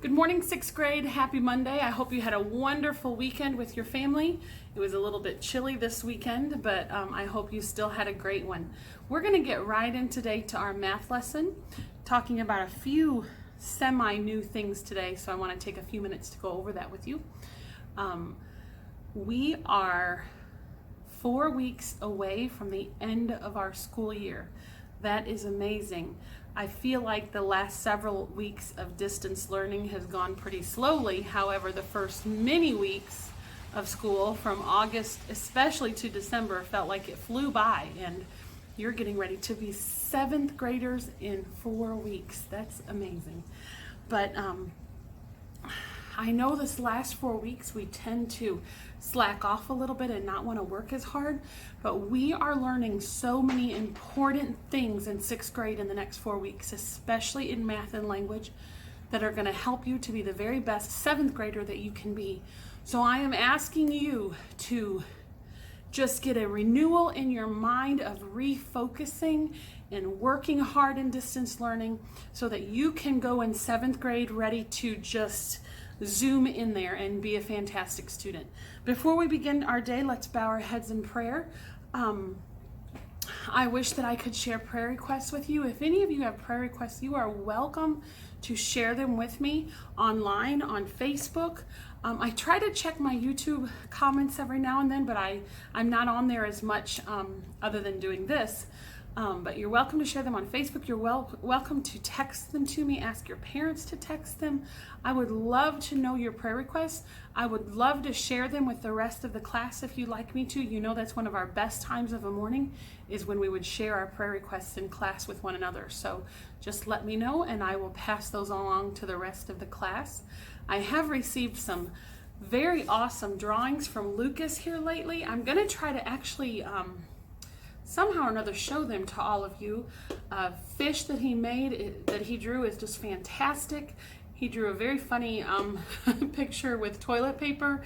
Good morning, 6th grade. Happy Monday. I hope you had a wonderful weekend with your family. It was a little bit chilly this weekend, but I hope you still had a great one. We're going to get right in today to our math lesson, talking about a few semi-new things today, so I want to take a few minutes to go over that with you. We are 4 weeks away from the end of our school year. That is amazing. I feel like the last several weeks of distance learning has gone pretty slowly. However, the first many weeks of school from August especially to December felt like it flew by, and you're getting ready to be 7th graders in 4 weeks. That's amazing. But I know this last 4 weeks we tend to slack off a little bit and not want to work as hard, but we are learning so many important things in 6th grade in the next 4 weeks, especially in math and language, that are going to help you to be the very best 7th grader that you can be. So I am asking you to just get a renewal in your mind of refocusing and working hard in distance learning so that you can go in 7th grade ready to just zoom in there and be a fantastic student. Before we begin our day, let's bow our heads in prayer. I wish that I could share prayer requests with you. If any of you have prayer requests, you are welcome to share them with me online on Facebook. I try to check my YouTube comments every now and then, but I'm not on there as much other than doing this. But you're welcome to share them on Facebook. You're welcome to text them to me. Ask your parents to text them. I would love to know your prayer requests. I would love to share them with the rest of the class if you'd like me to. You know that's one of our best times of the morning is when we would share our prayer requests in class with one another. So just let me know and I will pass those along to the rest of the class. I have received some very awesome drawings from Lucas here lately. I'm going to try to actually somehow or another show them to all of you. Fish that he made, that he drew, is just fantastic. He drew a very funny picture with toilet paper.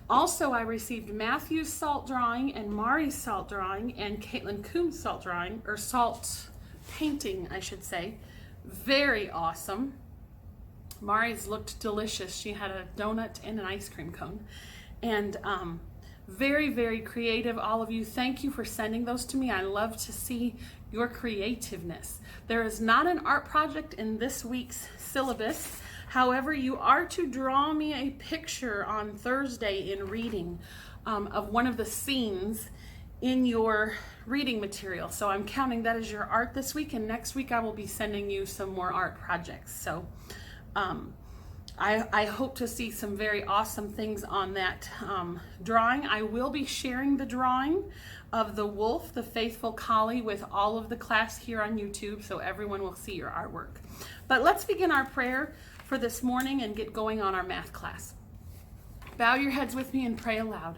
Also, I received Matthew's salt drawing and Mari's salt drawing and Caitlin Coombs' salt drawing, or salt painting, I should say. Very awesome. Mari's looked delicious. She had a donut and an ice cream cone. And very, very creative, all of you. Thank you for sending those to me. I love to see your creativeness. There is not an art project in this week's syllabus. However, you are to draw me a picture on Thursday in reading of one of the scenes in your reading material. So I'm counting that as your art this week, and next week I will be sending you some more art projects. So I hope to see some very awesome things on that drawing. I will be sharing the drawing of the wolf, the faithful collie, with all of the class here on YouTube, so everyone will see your artwork. But let's begin our prayer for this morning and get going on our math class. Bow your heads with me and pray aloud.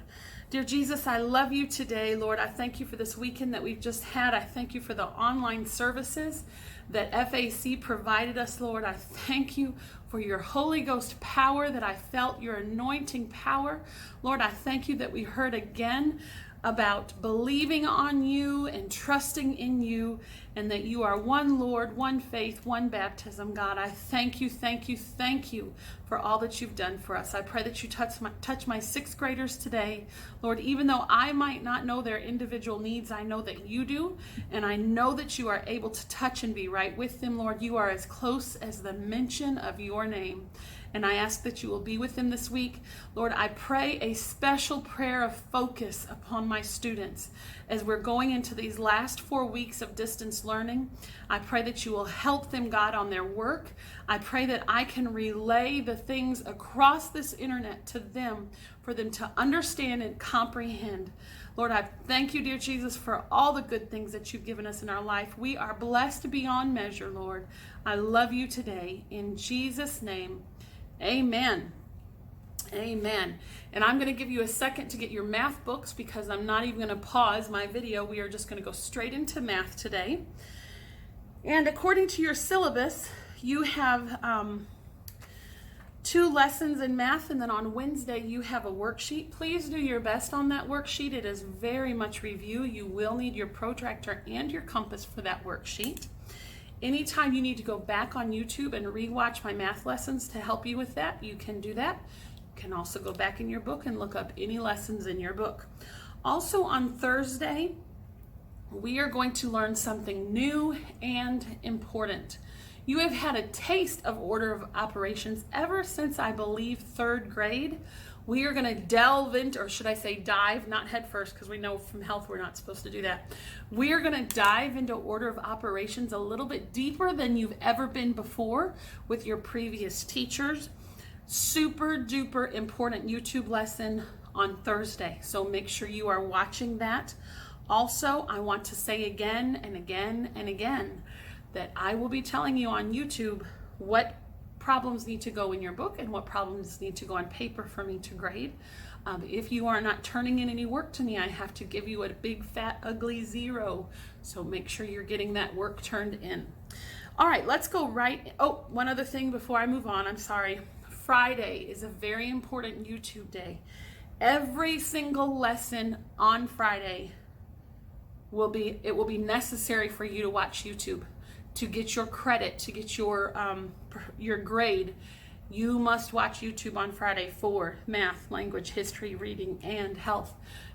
Dear Jesus, I love you today, Lord. I thank you for this weekend that we've just had. I thank you for the online services that FAC provided us, Lord. I thank you for your Holy Ghost power, that I felt your anointing power. Lord, I thank you that we heard again about believing on you and trusting in you, and that you are one Lord, one faith, one baptism. God, I thank you, thank you, thank you for all that you've done for us. I pray that you touch my 6th graders today. Lord, even though I might not know their individual needs, I know that you do, and I know that you are able to touch and be right with them. Lord, you are as close as the mention of your name. And I ask that you will be with them this week. Lord, I pray a special prayer of focus upon my students as we're going into these last 4 weeks of distance learning. I pray that you will help them, God, on their work. I pray that I can relay the things across this internet to them for them to understand and comprehend. Lord, I thank you, dear Jesus, for all the good things that you've given us in our life. We are blessed beyond measure, Lord. I love you today. In Jesus' name, amen. Amen. And I'm going to give you a second to get your math books because I'm not even going to pause my video. We are just going to go straight into math today. And according to your syllabus, you have 2 lessons in math, and then on Wednesday you have a worksheet. Please do your best on that worksheet. It is very much review. You will need your protractor and your compass for that worksheet. Anytime you need to go back on YouTube and rewatch my math lessons to help you with that, you can do that. You can also go back in your book and look up any lessons in your book. Also on Thursday, we are going to learn something new and important. You have had a taste of order of operations ever since, I believe, 3rd grade. We are going to delve into, or should I say dive, not head first, because we know from health we're not supposed to do that. We are going to dive into order of operations a little bit deeper than you've ever been before with your previous teachers. Super duper important YouTube lesson on Thursday, so make sure you are watching that. Also, I want to say again and again and again that I will be telling you on YouTube what problems need to go in your book and what problems need to go on paper for me to grade. If you are not turning in any work to me, I have to give you a big fat ugly 0. So make sure you're getting that work turned in. All right, let's go right. Oh, one other thing before I move on, I'm sorry. Friday is a very important YouTube day. Every single lesson on Friday will be necessary for you to watch YouTube. To get your credit, to get your grade, you must watch YouTube on Friday for math, language, history, reading, and health.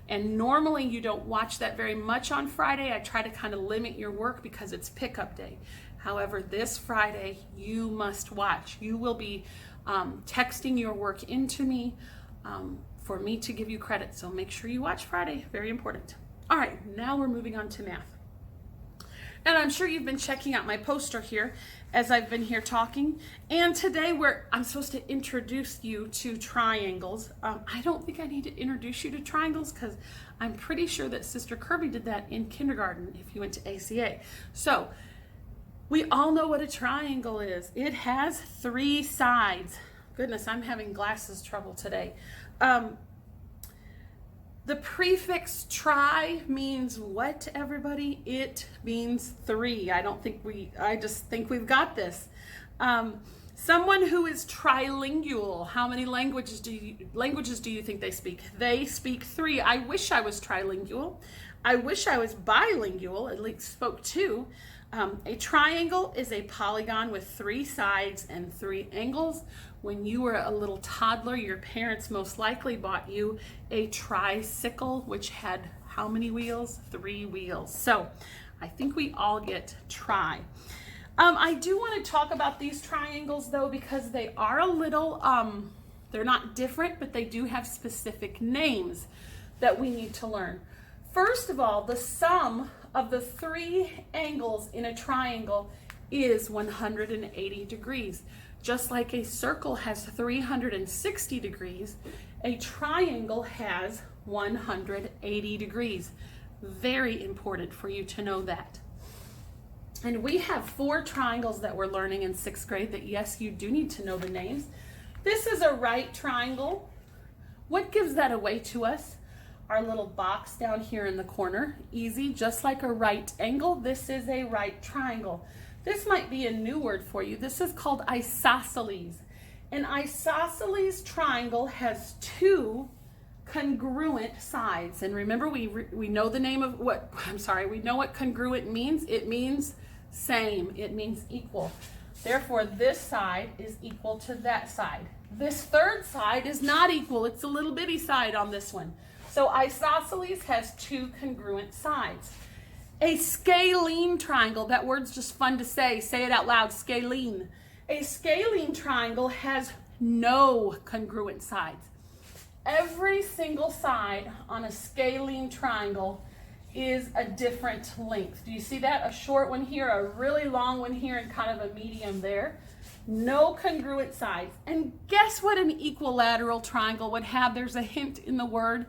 And normally you don't watch that very much on Friday. I try to kind of limit your work because it's pickup day. However, this Friday you must watch. You will be texting your work into me for me to give you credit. So make sure you watch Friday. Very important. All right, now we're moving on to math. And I'm sure you've been checking out my poster here as I've been here talking. And today I'm supposed to introduce you to triangles. I don't think I need to introduce you to triangles because I'm pretty sure that Sister Kirby did that in kindergarten if you went to ACA. So we all know what a triangle is. It has 3 sides. Goodness, I'm having glasses trouble today. The prefix tri means what, everybody? It means 3. I just think we've got this. Someone who is trilingual, how many languages do you think they speak? They speak 3. I wish I was trilingual. I wish I was bilingual, at least spoke 2. A triangle is a polygon with 3 sides and 3 angles. When you were a little toddler, your parents most likely bought you a tricycle, which had how many wheels? 3 wheels. So I think we all get tri. I do want to talk about these triangles though, because they are a little, they're not different, but they do have specific names that we need to learn. First of all, the sum of the 3 angles in a triangle is 180 degrees. Just like a circle has 360 degrees, a triangle has 180 degrees. Very important for you to know that. And we have 4 triangles that we're learning in 6th grade that, yes, you do need to know the names. This is a right triangle. What gives that away to us? Our little box down here in the corner. Easy, just like a right angle, this is a right triangle. This might be a new word for you. This is called isosceles. An isosceles triangle has 2 congruent sides. And remember, we know the name of what, we know what congruent means. It means same. It means equal. Therefore, this side is equal to that side. This 3rd side is not equal. It's a little bitty side on this one. So isosceles has 2 congruent sides. A scalene triangle, that word's just fun to say. Say it out loud, scalene. A scalene triangle has no congruent sides. Every single side on a scalene triangle is a different length. Do you see that? A short one here, a really long one here, and kind of a medium there. No congruent sides. And guess what an equilateral triangle would have? There's a hint in the word.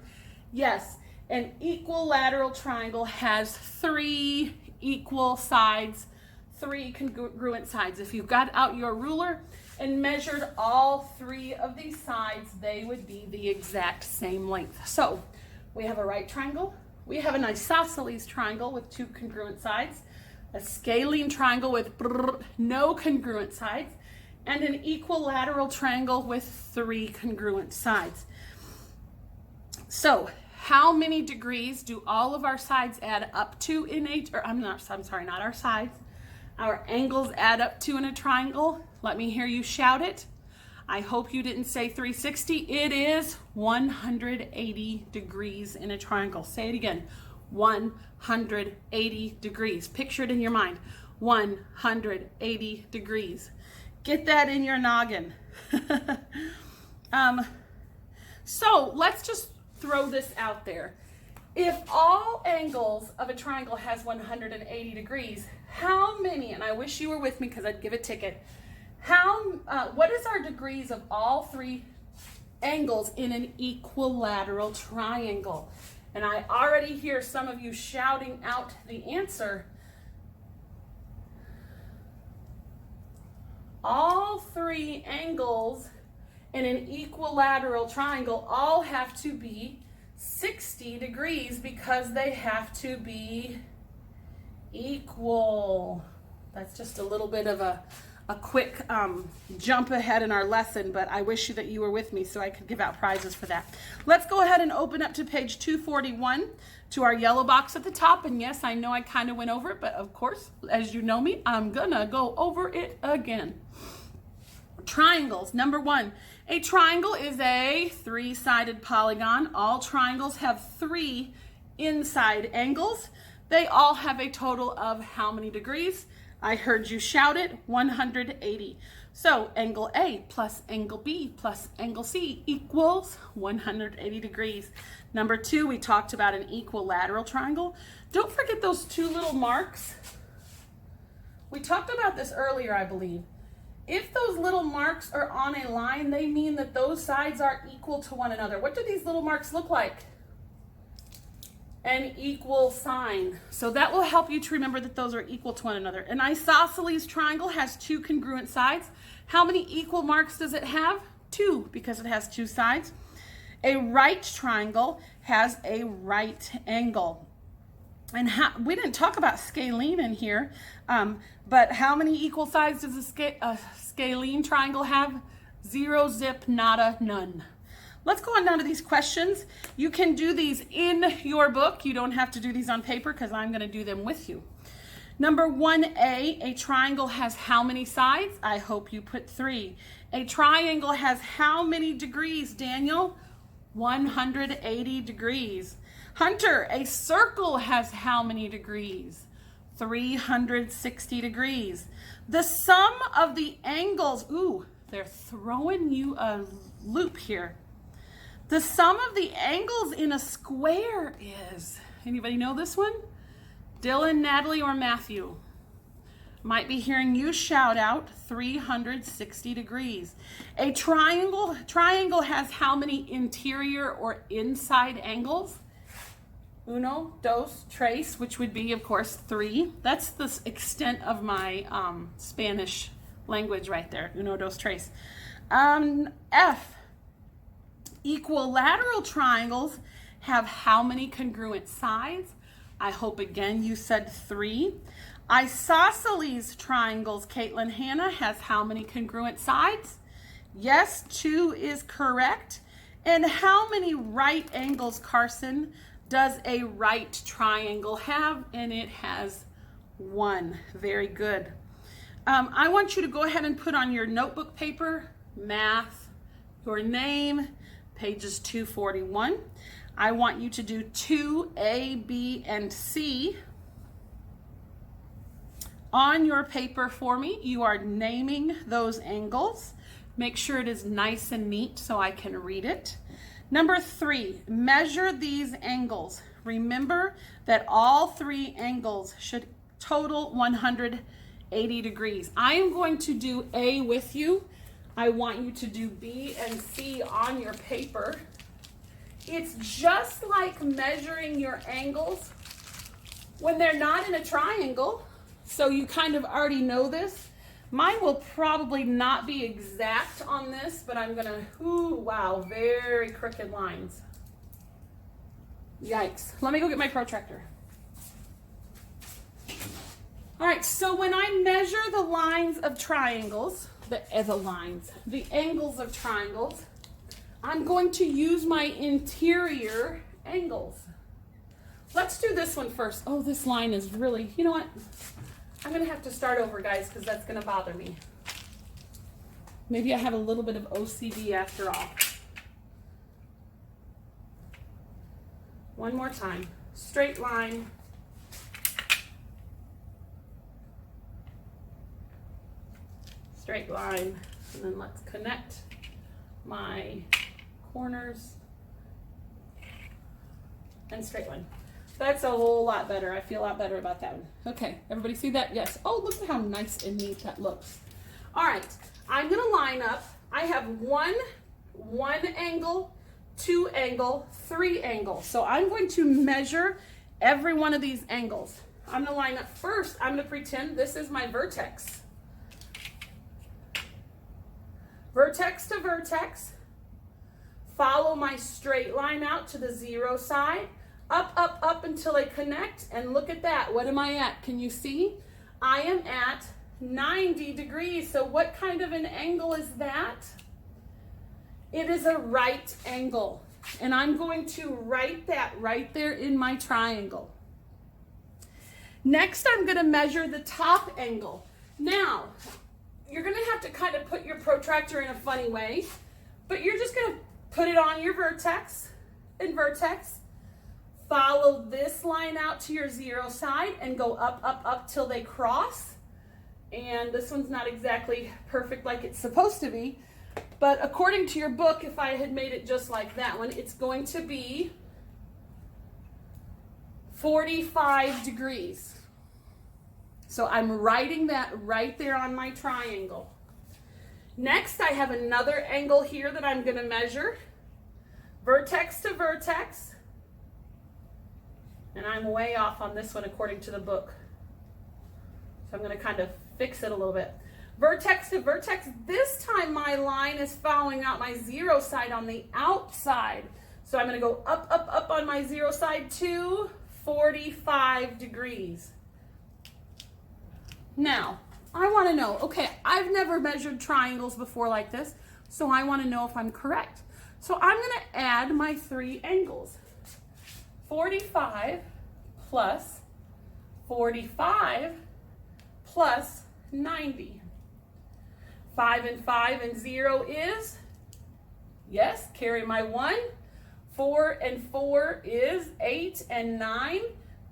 Yes. An equilateral triangle has 3 equal sides, 3 congruent sides. If you got out your ruler and measured all 3 of these sides, they would be the exact same length. So we have a right triangle, we have an isosceles triangle with 2 congruent sides, a scalene triangle with no congruent sides, and an equilateral triangle with 3 congruent sides. So how many degrees do all of our sides add up to in not our sides. our angles add up to in a triangle? Let me hear you shout it. I hope you didn't say 360. It is 180 degrees in a triangle. Say it again. 180 degrees. Picture it in your mind. 180 degrees. Get that in your noggin. So let's just throw this out there. If all angles of a triangle has 180 degrees, how many, and I wish you were with me because I'd give a ticket, what is our degrees of all three angles in an equilateral triangle? And I already hear some of you shouting out the answer. All three angles in an equilateral triangle all have to be 60 degrees because they have to be equal. That's just a little bit of a quick jump ahead in our lesson, but I wish that you were with me so I could give out prizes for that. Let's go ahead and open up to page 241 to our yellow box at the top. And yes, I know I kind of went over it, but of course, as you know me, I'm gonna go over it again. Triangles. Number one, a triangle is a three-sided polygon. All triangles have three inside angles. They all have a total of how many degrees? I heard you shout it, 180. So angle A plus angle B plus angle C equals 180 degrees. Number two, we talked about an equilateral triangle. Don't forget those two little marks. We talked about this earlier, I believe. If those little marks are on a line, they mean that those sides are equal to one another. What do these little marks look like? An equal sign. So that will help you to remember that those are equal to one another. An isosceles triangle has two congruent sides. How many equal marks does it have? Two, because it has two sides. A right triangle has a right angle. And we didn't talk about scalene in here, but how many equal sides does a scalene triangle have? Zero, zip, nada, none. Let's go on down to these questions. You can do these in your book. You don't have to do these on paper because I'm going to do them with you. Number 1A, a triangle has how many sides? I hope you put 3. A triangle has how many degrees, Daniel? 180 degrees. Hunter, a circle has how many degrees? 360 degrees. The sum of the angles, ooh, they're throwing you a loop here. The sum of the angles in a square is, anybody know this one? Dylan, Natalie, or Matthew? Might be hearing you shout out 360 degrees. A triangle has how many interior or inside angles? Uno, dos, tres, which would be, of course, 3. That's the extent of my Spanish language right there. Uno, dos, tres. F. Equilateral triangles have how many congruent sides? I hope again you said 3. Isosceles triangles, Caitlin Hannah, has how many congruent sides? Yes, 2 is correct. And how many right angles, Carson, does a right triangle have? And it has 1. Very good. I want you to go ahead and put on your notebook paper, math, your name, pages 241. I want you to do 2A, B, and C on your paper for me. You are naming those angles. Make sure it is nice and neat so I can read it. Number 3, measure these angles. Remember that all 3 angles should total 180 degrees. I am going to do A with you. I want you to do B and C on your paper. It's just like measuring your angles when they're not in a triangle. So you kind of already know this. Mine will probably not be exact on this, but I'm gonna, ooh, wow, very crooked lines. Yikes. Let me go get my protractor. All right, so when I measure the lines of triangles, the angles of triangles, I'm going to use my interior angles. Let's do this one first. Oh, this line is really, you know what? I'm going to have to start over, guys, because that's going to bother me. Maybe I have a little bit of OCD after all. One more time. Straight line. Straight line. And then let's connect my corners. And straight line. That's a whole lot better. I feel a lot better about that one. Okay, everybody see that? Yes. Oh, look at how nice and neat that looks. All right, I'm gonna line up. I have one angle, 2 angle, 3 angle. So I'm going to measure every one of these angles. I'm gonna line up first. I'm gonna pretend this is my vertex. Vertex to vertex. Follow my straight line out to the 0 side. Up, up, up until they connect, and look at that. What am I at? Can you see? I am at 90 degrees. So what kind of an angle is that? It is a right angle. And I'm going to write that right there in my triangle. Next, I'm going to measure the top angle. Now, you're going to have to kind of put your protractor in a funny way, but you're just going to put it on your vertex and vertex. Follow this line out to your 0 side and go up, up, up till they cross. And this one's not exactly perfect like it's supposed to be, but according to your book, if I had made it just like that one, it's going to be 45 degrees. So I'm writing that right there on my triangle. Next, I have another angle here that I'm going to measure. Vertex to vertex. And I'm way off on this one according to the book. So I'm going to kind of fix it a little bit. Vertex to vertex. This time my line is following out my 0 side on the outside. So I'm going to go up, up, up on my 0 side to 45 degrees. Now, I want to know, okay, I've never measured triangles before like this, so I want to know if I'm correct. So I'm going to add my 3 angles. 45 plus 45 plus 90. 5 and 5 and 0 is, yes, carry my 1. 4 and 4 is 8 and 9.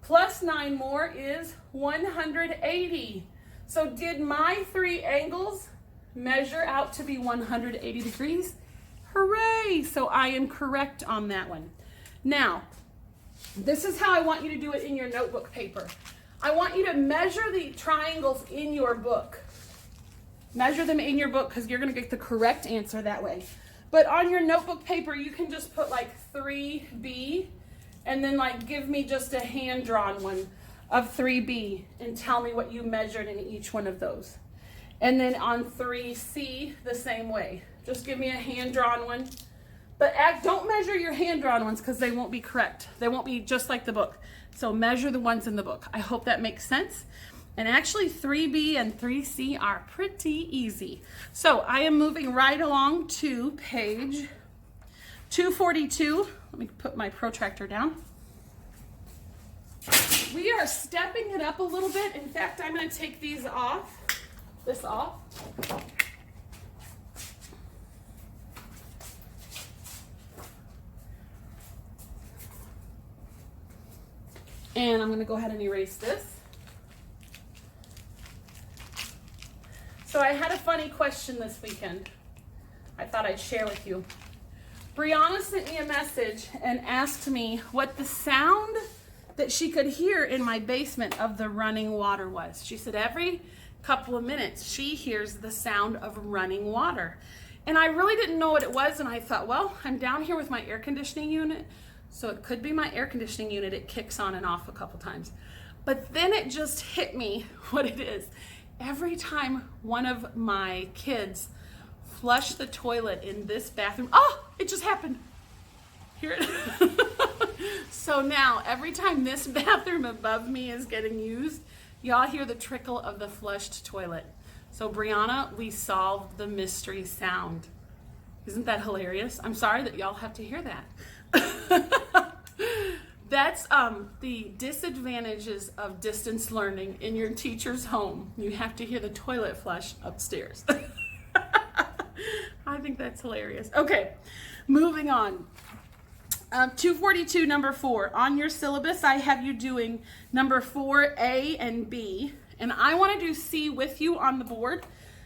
Plus 9 more is 180. So did my 3 angles measure out to be 180 degrees? Hooray! So I am correct on that one. Now, this is how I want you to do it in your notebook paper. I want you to measure the triangles in your book. Measure them in your book because you're going to get the correct answer that way. But on your notebook paper, you can just put like 3B and then like give me just a hand-drawn one of 3B and tell me what you measured in each one of those. And then on 3C, the same way. Just give me a hand-drawn one. But don't measure your hand-drawn ones because they won't be correct. They won't be just like the book. So measure the ones in the book. I hope that makes sense. And actually 3B and 3C are pretty easy. So I am moving right along to page 242. Let me put my protractor down. We are stepping it up a little bit. In fact, I'm going to take these off, this off. And I'm going to go ahead and erase this. So I had a funny question this weekend I thought I'd share with you. Brianna sent me a message and asked me what the sound that she could hear in my basement of the running water was. She said every couple of minutes she hears the sound of running water. And I really didn't know what it was, and I thought, well, I'm down here with my air conditioning unit, so it could be my air conditioning unit. It kicks on and off a couple times. But then it just hit me what it is. Every time one of my kids flush the toilet in this bathroom, oh, it just happened. Hear it? So now, every time this bathroom above me is getting used, y'all hear the trickle of the flushed toilet. So Brianna, we solved the mystery sound. Isn't that hilarious? I'm sorry that y'all have to hear that. That's the disadvantages of distance learning in your teacher's home. You have to hear the toilet flush upstairs. I think that's hilarious. Okay, moving on. 242, number 4. On your syllabus, I have you doing number 4, A and B. And I want to do C with you on the board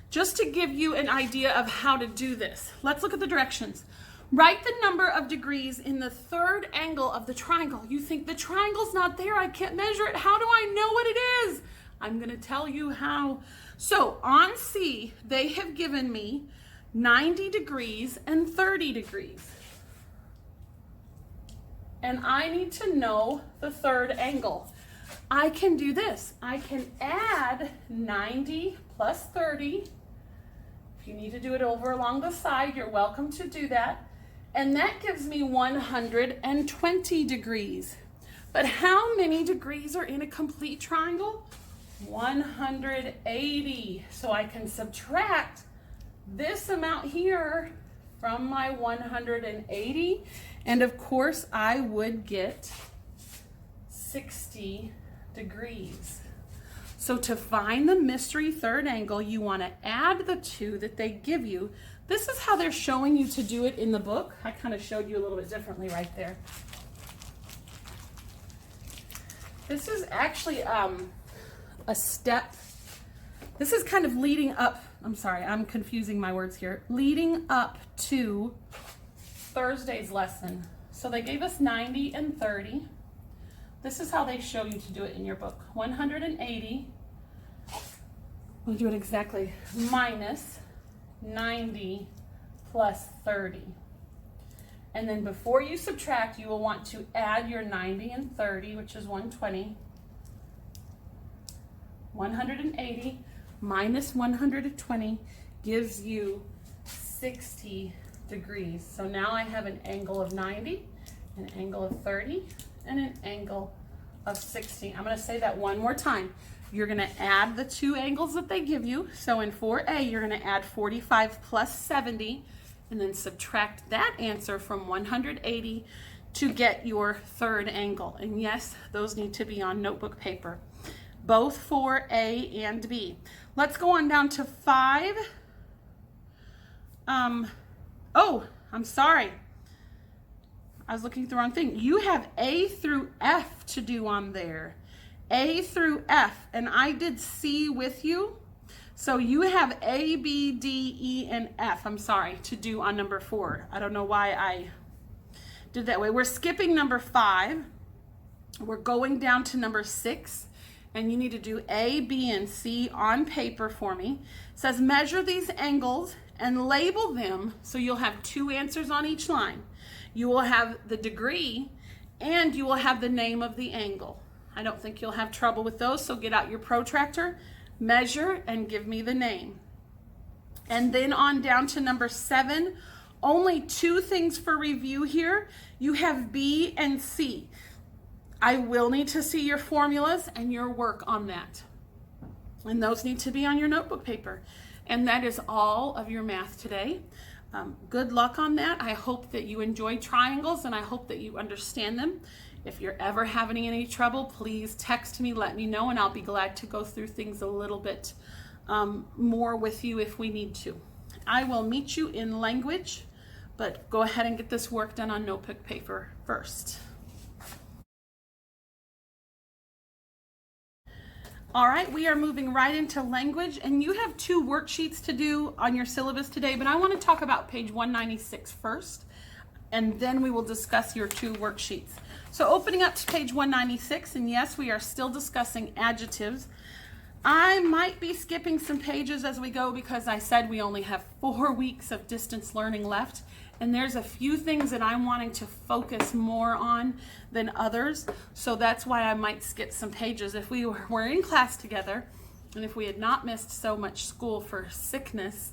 just to give you an idea of how to do this. Let's look at the directions. Write the number of degrees in the third angle of the triangle. You think the triangle's not there, I can't measure it. How do I know what it is? I'm going to tell you how. So on C, they have given me 90 degrees and 30 degrees. And I need to know the third angle. I can do this. I can add 90 plus 30. If you need to do it over along the side, you're welcome to do that. And that gives me 120 degrees. But how many degrees are in a complete triangle? 180. So I can subtract this amount here from my 180. And of course, I would get 60 degrees. So to find the mystery third angle, you want to add the two that they give you. This is how they're showing you to do it in the book. I kind of showed you a little bit differently right there. This is actually a step. This is kind of leading up. I'm sorry, I'm confusing my words here. Leading up to Thursday's lesson. So they gave us 90 and 30. This is how they show you to do it in your book. 180. We'll do it exactly. Minus 90 plus 30. And then before you subtract, you will want to add your 90 and 30, which is 120. 180 minus 120 gives you 60 degrees. So now I have an angle of 90, an angle of 30, and an angle of 60. I'm going to say that one more time. You're going to add the two angles that they give you. So in 4A, you're going to add 45 plus 70, and then subtract that answer from 180 to get your third angle. And yes, those need to be on notebook paper, both for A and B. Let's go on down to 5. Oh, I'm sorry. I was looking at the wrong thing. You have A through F to do on there. A through F, and I did C with you. So you have A, B, D, E, and F, I'm sorry, to do on number 4. I don't know why I did that way. We're skipping number 5. We're going down to number 6, and you need to do A, B, and C on paper for me. It says measure these angles and label them, so you'll have 2 answers on each line. You will have the degree, and you will have the name of the angle. I don't think you'll have trouble with those, so get out your protractor, measure, and give me the name. And then on down to number 7, only 2 things for review here. You have B and C. I will need to see your formulas and your work on that. And those need to be on your notebook paper. And that is all of your math today. Good luck on that. I hope that you enjoy triangles, and I hope that you understand them. If you're ever having any trouble, please text me, let me know, and I'll be glad to go through things a little bit more with you if we need to. I will meet you in language, but go ahead and get this work done on notebook paper first. All right, we are moving right into language, and you have 2 worksheets to do on your syllabus today, but I want to talk about page 196 first, and then we will discuss your 2 worksheets. So opening up to page 196, and yes, we are still discussing adjectives. I might be skipping some pages as we go because I said we only have 4 weeks of distance learning left, and there's a few things that I'm wanting to focus more on than others, so that's why I might skip some pages. If we were in class together, and if we had not missed so much school for sickness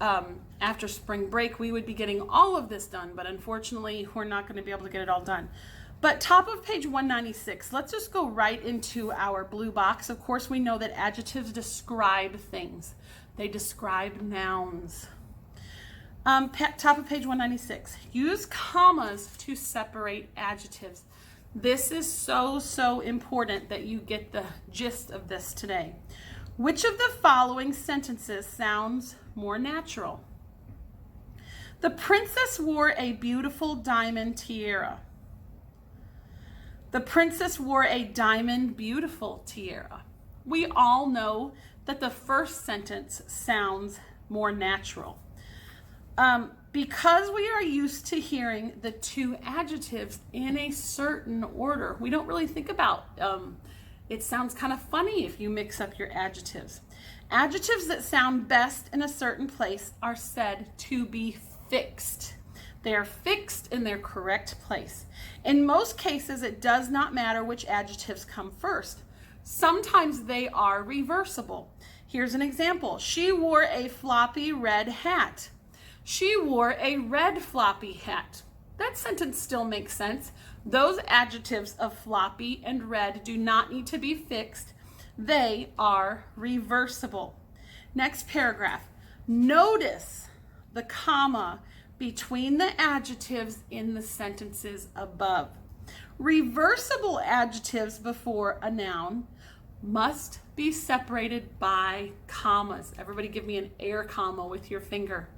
after spring break, we would be getting all of this done, but unfortunately, we're not going to be able to get it all done. But top of page 196, let's just go right into our blue box. Of course, we know that adjectives describe things. They describe nouns. Top of page 196, use commas to separate adjectives. This is so important that you get the gist of this today. Which of the following sentences sounds more natural? The princess wore a beautiful diamond tiara. The princess wore a diamond beautiful tiara. We all know that the first sentence sounds more natural. Because we are used to hearing the two adjectives in a certain order, we don't really think about it sounds kind of funny if you mix up your adjectives. Adjectives that sound best in a certain place are said to be fixed. They are fixed in their correct place. In most cases, it does not matter which adjectives come first. Sometimes they are reversible. Here's an example. She wore a floppy red hat. She wore a red floppy hat. That sentence still makes sense. Those adjectives of floppy and red do not need to be fixed. They are reversible. Next paragraph. Notice the comma between the adjectives in the sentences above. Reversible adjectives before a noun must be separated by commas. Everybody give me an air comma with your finger.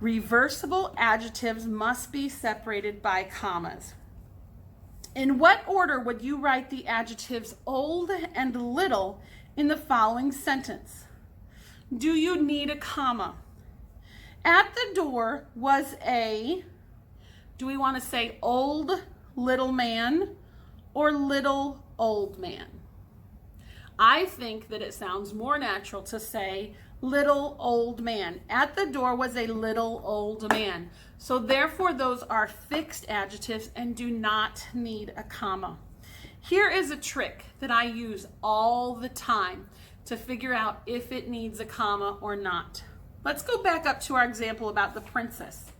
Reversible adjectives must be separated by commas. In what order would you write the adjectives old and little in the following sentence? Do you need a comma? At the door was a, do we want to say old little man or little old man? I think that it sounds more natural to say little old man. At the door was a little old man. So therefore those are fixed adjectives and do not need a comma. Here is a trick that I use all the time to figure out if it needs a comma or not. Let's go back up to our example about the princess.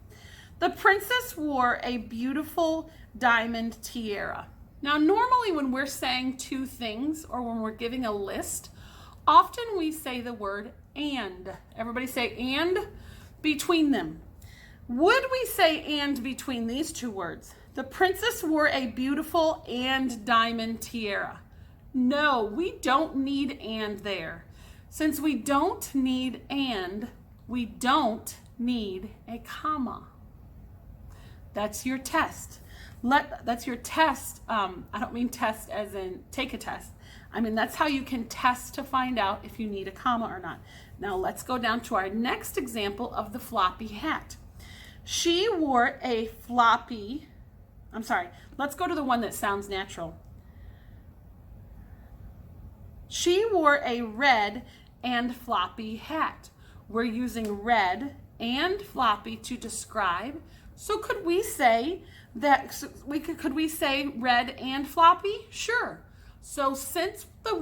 The princess wore a beautiful diamond tiara. Now, normally when we're saying two things or when we're giving a list, often we say the word and. Everybody say and between them. Would we say and between these two words? The princess wore a beautiful and diamond tiara. No, we don't need and there. Since we don't need and, we don't need a comma. That's your test. That's your test. I don't mean test as in take a test. I mean, that's how you can test to find out if you need a comma or not. Now let's go down to our next example of the floppy hat. She wore a floppy, let's go to the one that sounds natural. She wore a red and floppy hat. We're using red and floppy to describe. So could we say that could we say red and floppy? Sure. So since the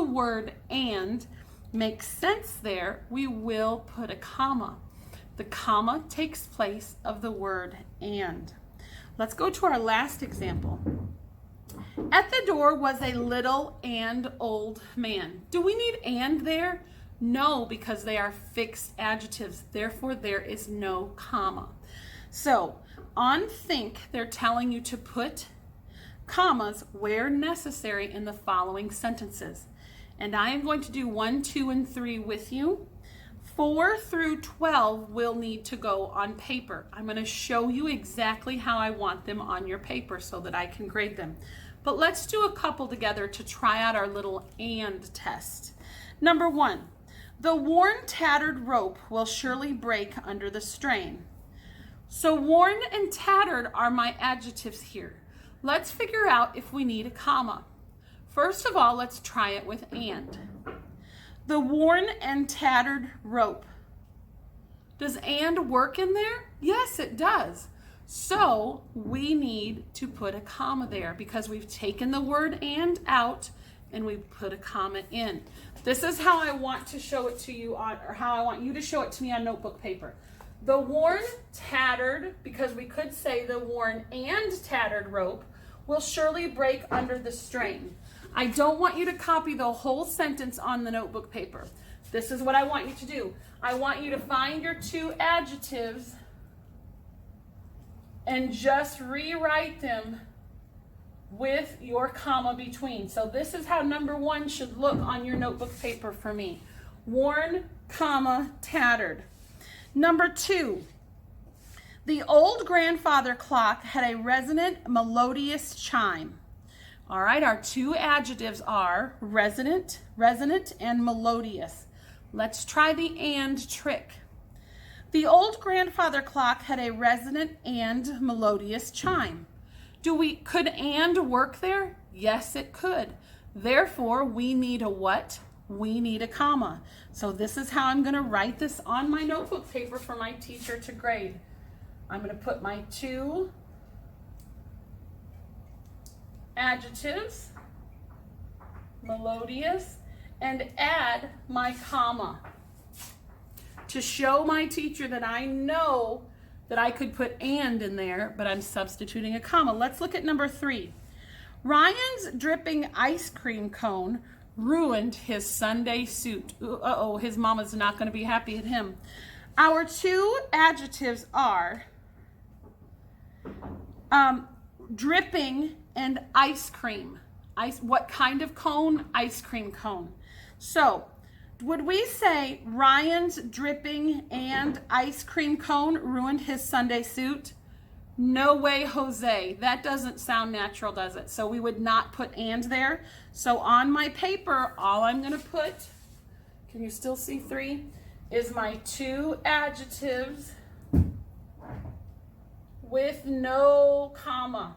word and makes sense there, we will put a comma. The comma takes place of the word and. Let's go to our last example. At the door was a little and old man. Do we need and there? No, because they are fixed adjectives. Therefore, there is no comma. So on think, they're telling you to put commas where necessary in the following sentences. And I am going to do 1, 2, and 3 with you. 4 through 12 will need to go on paper. I'm going to show you exactly how I want them on your paper so that I can grade them. But let's do a couple together to try out our little and test. Number 1, the worn, tattered rope will surely break under the strain. So worn and tattered are my adjectives here. Let's figure out if we need a comma. First of all, let's try it with and. The worn and tattered rope. Does and work in there? Yes, it does. So we need to put a comma there because we've taken the word and out and we put a comma in. This is how I want to show it to you or how I want you to show it to me on notebook paper. The worn, tattered, because we could say the worn and tattered rope will surely break under the strain. I don't want you to copy the whole sentence on the notebook paper. This is what I want you to do. I want you to find your two adjectives and just rewrite them with your comma between. So this is how number 1 should look on your notebook paper for me. Worn, comma, tattered. Number 2, the old grandfather clock had a resonant, melodious chime. All right, our 2 adjectives are resonant, and melodious. Let's try the and trick. The old grandfather clock had a resonant and melodious chime. Could and work there? Yes, it could. Therefore, we need a what? We need a comma. So this is how I'm going to write this on my notebook paper for my teacher to grade. I'm going to put my 2 adjectives, melodious, and add my comma to show my teacher that I know that I could put and in there, but I'm substituting a comma. Let's look at number 3. Ryan's dripping ice cream cone ruined his Sunday suit. Uh-oh, his mama's not going to be happy at him. Our 2 adjectives are dripping and ice cream. What kind of cone? Ice cream cone. So, would we say Ryan's dripping and ice cream cone ruined his Sunday suit? No way, Jose. That doesn't sound natural, does it? So we would not put and there. So on my paper, all I'm going to put, can you still see 3, is my 2 adjectives with no comma.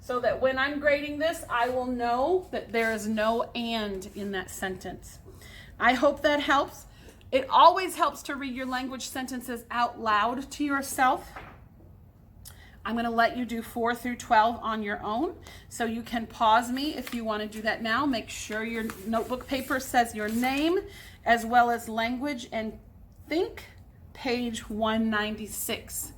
So that when I'm grading this, I will know that there is no and in that sentence. I hope that helps. It always helps to read your language sentences out loud to yourself. I'm going to let you do 4 through 12 on your own. So you can pause me if you want to do that now. Make sure your notebook paper says your name as well as language, and think page 196.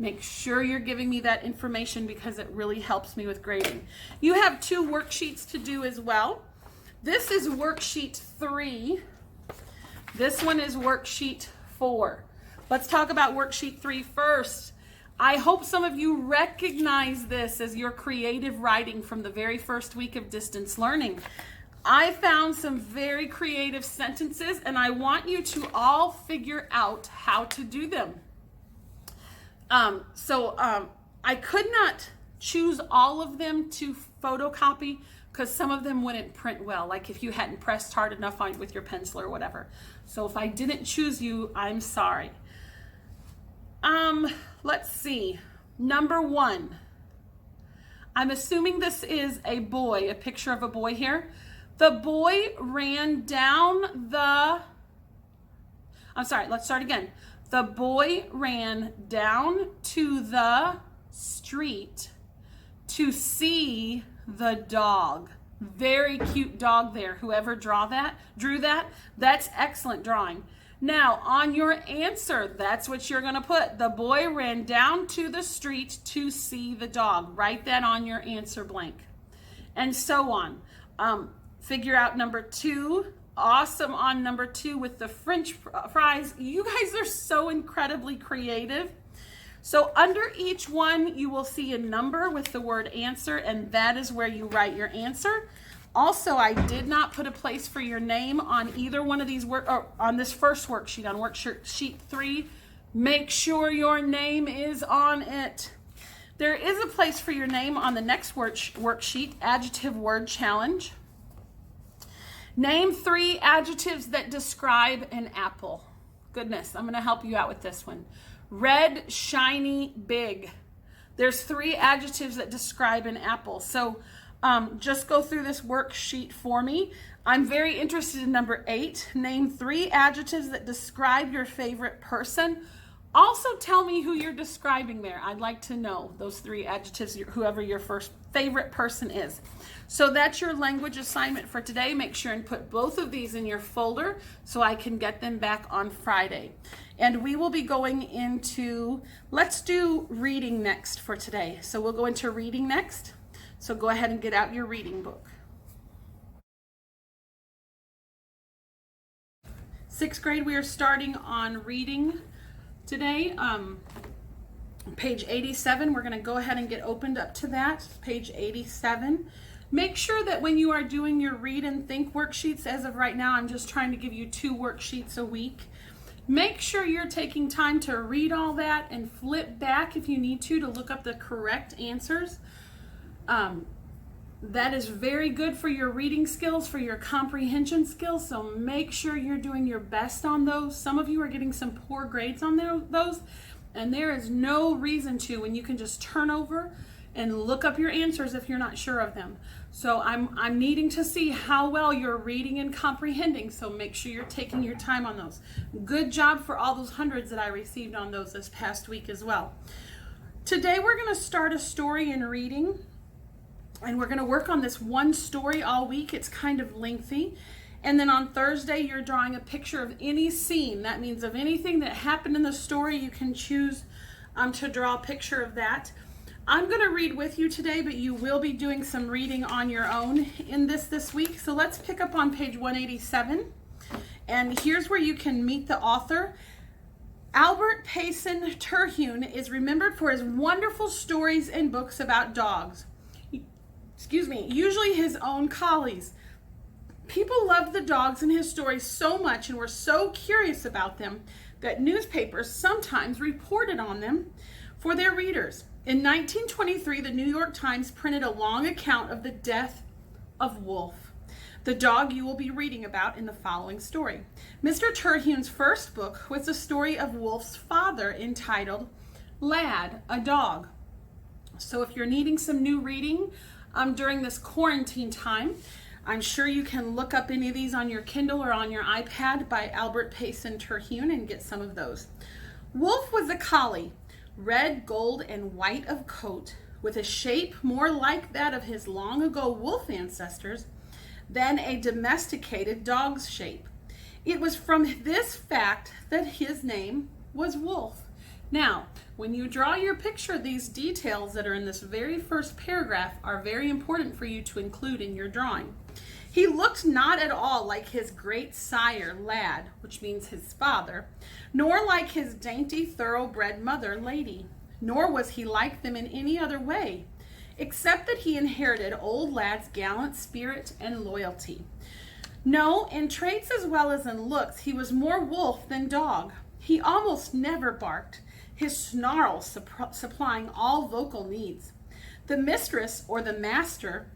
Make sure you're giving me that information because it really helps me with grading. You have 2 worksheets to do as well. This is Worksheet 3. This one is Worksheet 4. Let's talk about Worksheet 3 first. I hope some of you recognize this as your creative writing from the very first week of distance learning. I found some very creative sentences, and I want you to all figure out how to do them. I could not choose all of them to photocopy because some of them wouldn't print well, like if you hadn't pressed hard enough on with your pencil or whatever. So if I didn't choose you, I'm sorry. Let's see. Number 1. I'm assuming this is a boy, a picture of a boy here. The boy ran down the... let's start again. The boy ran down to the street to see the dog. Very cute dog there. Whoever drew that, that's excellent drawing. Now, on your answer, that's what you're going to put. The boy ran down to the street to see the dog. Write that on your answer blank. And so on. Figure out number 2. Awesome on number 2 with the French fries. You guys are so incredibly creative. So under each one, you will see a number with the word answer, and that is where you write your answer. Also, I did not put a place for your name on either one of these on this first worksheet, on Worksheet 3. Make sure your name is on it. There is a place for your name on the next worksheet, Adjective Word Challenge. Name 3 adjectives that describe an apple. Goodness, I'm going to help you out with this one. Red, shiny, big. There's 3 adjectives that describe an apple. So just go through this worksheet for me. I'm very interested in number 8. Name 3 adjectives that describe your favorite person. Also tell me who you're describing there. I'd like to know those 3 adjectives, whoever your first favorite person is. So that's your language assignment for today. Make sure and put both of these in your folder so I can get them back on Friday. And we will be going into, let's do reading next for today. So we'll go into reading next. So go ahead and get out your reading book. 6th grade, we are starting on reading today. Page 87, we're going to go ahead and get opened up to that. Page 87. Make sure that when you are doing your read and think worksheets, as of right now, I'm just trying to give you 2 worksheets a week. Make sure you're taking time to read all that and flip back if you need to look up the correct answers. That is very good for your reading skills, for your comprehension skills, so make sure you're doing your best on those. Some of you are getting some poor grades on those, and there is no reason to when you can just turn over and look up your answers if you're not sure of them. So I'm needing to see how well you're reading and comprehending, so make sure you're taking your time on those. Good job for all those hundreds that I received on those this past week as well. Today we're going to start a story in reading. And we're going to work on this one story all week. It's kind of lengthy. And then on Thursday, you're drawing a picture of any scene. That means of anything that happened in the story, you can choose to draw a picture of that. I'm going to read with you today, but you will be doing some reading on your own in this week. So let's pick up on page 187. And here's where you can meet the author. Albert Payson Terhune is remembered for his wonderful stories and books about dogs. Usually his own collies. People loved the dogs in his stories so much and were so curious about them that newspapers sometimes reported on them for their readers. In 1923, the New York Times printed a long account of the death of Wolf, the dog you will be reading about in the following story. Mr. Terhune's first book was the story of Wolf's father, entitled Lad, a Dog. So if you're needing some new reading, during this quarantine time, I'm sure you can look up any of these on your Kindle or on your iPad by Albert Payson Terhune and get some of those. Wolf was a collie, red, gold, and white of coat, with a shape more like that of his long ago wolf ancestors than a domesticated dog's shape. It was from this fact that his name was Wolf. Now, when you draw your picture, these details that are in this very first paragraph are very important for you to include in your drawing. He looked not at all like his great sire, Lad, which means his father, nor like his dainty, thoroughbred mother, Lady, nor was he like them in any other way, except that he inherited old Lad's gallant spirit and loyalty. No, in traits as well as in looks, he was more wolf than dog. He almost never barked, his snarl supplying all vocal needs. The mistress or the master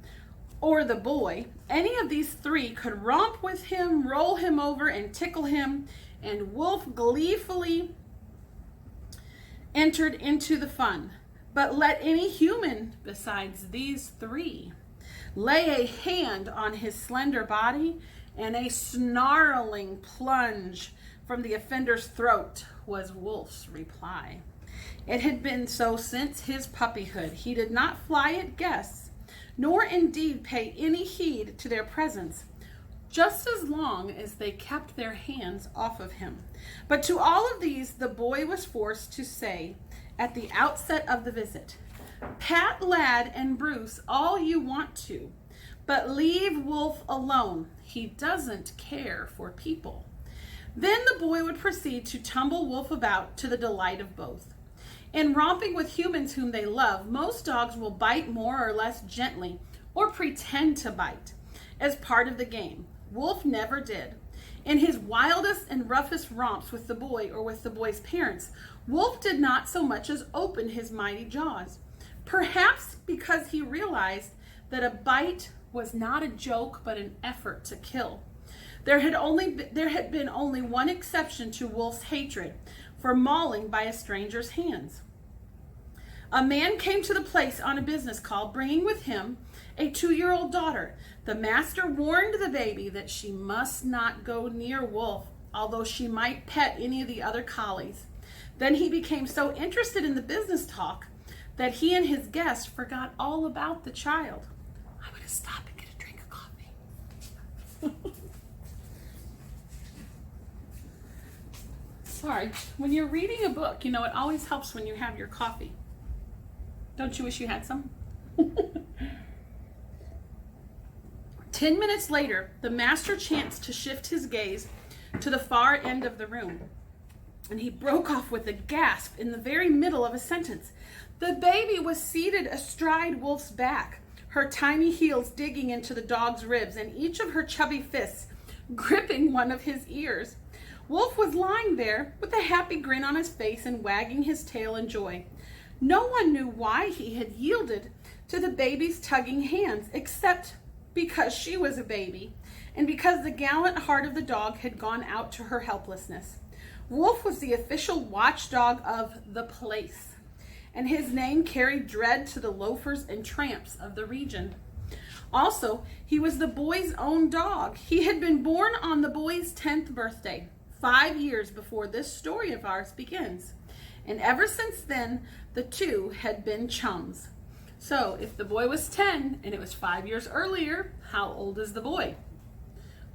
or the boy, any of these 3 could romp with him, roll him over, and tickle him, and Wolf gleefully entered into the fun. But let any human besides these 3 lay a hand on his slender body, and a snarling plunge from the offender's throat was Wolf's reply. It had been so since his puppyhood. He did not fly at guests, nor indeed pay any heed to their presence, just as long as they kept their hands off of him. But to all of these, the boy was forced to say at the outset of the visit, "Pat Lad and Bruce all you want to, but leave Wolf alone. He doesn't care for people." Then the boy would proceed to tumble Wolf about to the delight of both. In romping with humans whom they love, most dogs will bite more or less gently, or pretend to bite, as part of the game. Wolf never did. In his wildest and roughest romps with the boy or with the boy's parents, Wolf did not so much as open his mighty jaws. Perhaps because he realized that a bite was not a joke but an effort to kill. There had been only one exception to Wolf's hatred for mauling by a stranger's hands. A man came to the place on a business call, bringing with him a 2-year-old daughter. The master warned the baby that she must not go near Wolf, although she might pet any of the other collies. Then he became so interested in the business talk that he and his guest forgot all about the child. I'm going to stop and get a drink of coffee. Sorry, when you're reading a book, it always helps when you have your coffee. Don't you wish you had some? 10 minutes later, the master chanced to shift his gaze to the far end of the room. And he broke off with a gasp in the very middle of a sentence. The baby was seated astride Wolf's back, her tiny heels digging into the dog's ribs and each of her chubby fists gripping one of his ears. Wolf was lying there with a happy grin on his face and wagging his tail in joy. No one knew why he had yielded to the baby's tugging hands, except because she was a baby and because the gallant heart of the dog had gone out to her helplessness. Wolf was the official watchdog of the place, and his name carried dread to the loafers and tramps of the region. Also, he was the boy's own dog. He had been born on the boy's 10th birthday, 5 years before this story of ours begins. And ever since then, the two had been chums. So, if the boy was 10 and it was 5 years earlier, how old is the boy?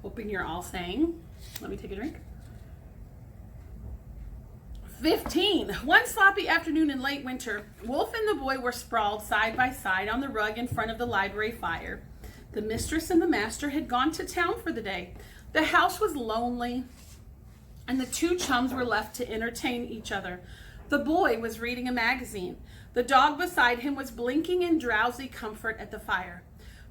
Hoping you're all saying, let me take a drink. 15. One sloppy afternoon in late winter, Wolf and the boy were sprawled side by side on the rug in front of the library fire. The mistress and the master had gone to town for the day. The house was lonely, and the two chums were left to entertain each other. The boy was reading a magazine. The dog beside him was blinking in drowsy comfort at the fire.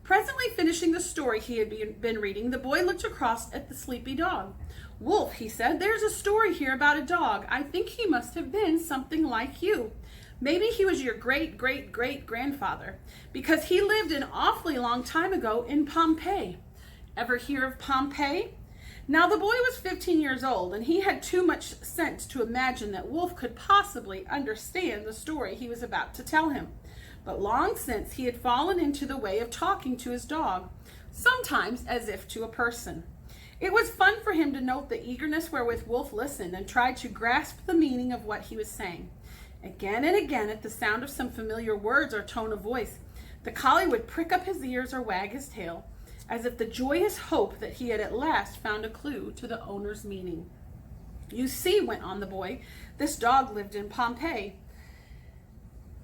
Presently finishing the story he had been reading, the boy looked across at the sleepy dog. Wolf, he said, there's a story here about a dog. I think he must have been something like you. Maybe he was your great-great-great-grandfather, because he lived an awfully long time ago in Pompeii. Ever hear of Pompeii? Now the boy was 15 years old, and he had too much sense to imagine that Wolf could possibly understand the story he was about to tell him. But long since he had fallen into the way of talking to his dog, sometimes as if to a person. It was fun for him to note the eagerness wherewith Wolf listened and tried to grasp the meaning of what he was saying. Again and again, at the sound of some familiar words or tone of voice, the collie would prick up his ears or wag his tail, as if the joyous hope that he had at last found a clue to the owner's meaning. You see, went on the boy, this dog lived in Pompeii.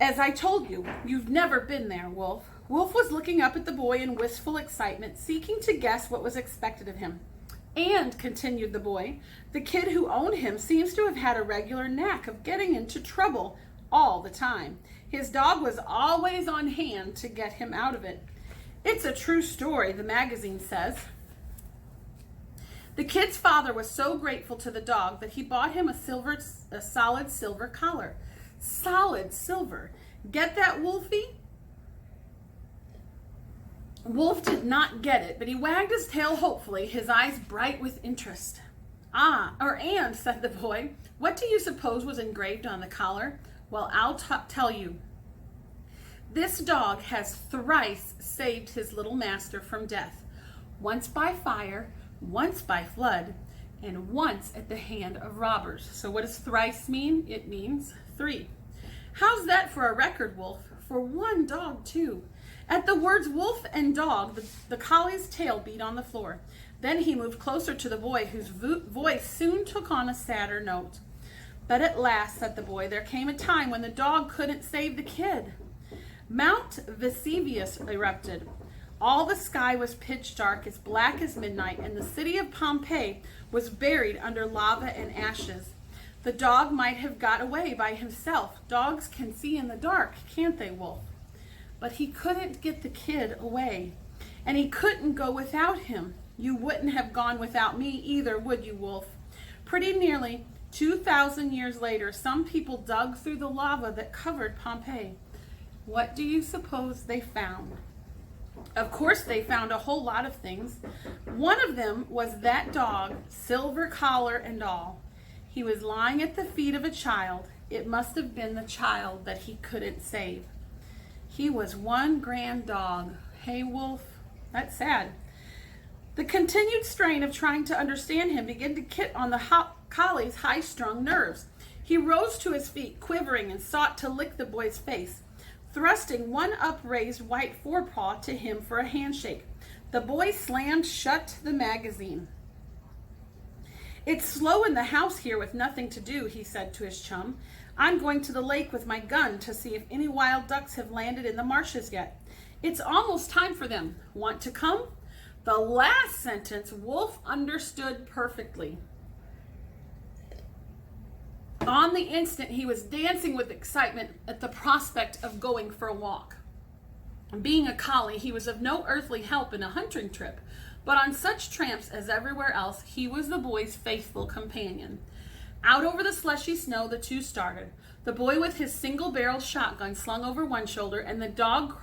As I told you, you've never been there, Wolf. Wolf was looking up at the boy in wistful excitement, seeking to guess what was expected of him. And, continued the boy, the kid who owned him seems to have had a regular knack of getting into trouble all the time. His dog was always on hand to get him out of it. It's a true story, the magazine says. The kid's father was so grateful to the dog that he bought him a solid silver collar. Solid silver. Get that, Wolfie? Wolf did not get it, but he wagged his tail hopefully, his eyes bright with interest. And, said the boy, what do you suppose was engraved on the collar? Well, I'll tell you. This dog has thrice saved his little master from death, once by fire, once by flood, and once at the hand of robbers. So what does thrice mean? It means 3. How's that for a record, Wolf? For one dog, too. At the words wolf and dog, the collie's tail beat on the floor. Then he moved closer to the boy, whose voice soon took on a sadder note. But at last, said the boy, there came a time when the dog couldn't save the kid. Mount Vesuvius erupted. All the sky was pitch dark, as black as midnight, and the city of Pompeii was buried under lava and ashes. The dog might have got away by himself. Dogs can see in the dark, can't they, Wolf? But he couldn't get the kid away, and he couldn't go without him. You wouldn't have gone without me either, would you, Wolf? Pretty nearly 2,000 years later, some people dug through the lava that covered Pompeii. What do you suppose they found? Of course, they found a whole lot of things. One of them was that dog, silver collar and all. He was lying at the feet of a child. It must have been the child that he couldn't save. He was one grand dog. Hey, Wolf, that's sad. The continued strain of trying to understand him began to get on the collie's high-strung nerves. He rose to his feet, quivering, and sought to lick the boy's face, thrusting one upraised white forepaw to him for a handshake. The boy slammed shut the magazine. It's slow in the house here with nothing to do, he said to his chum. I'm going to the lake with my gun to see if any wild ducks have landed in the marshes yet. It's almost time for them. Want to come? The last sentence Wolf understood perfectly. On the instant, he was dancing with excitement at the prospect of going for a walk. Being a collie, he was of no earthly help in a hunting trip, but on such tramps as everywhere else, he was the boy's faithful companion. Out over the slushy snow, the two started, the boy with his single-barreled shotgun slung over one shoulder and the dog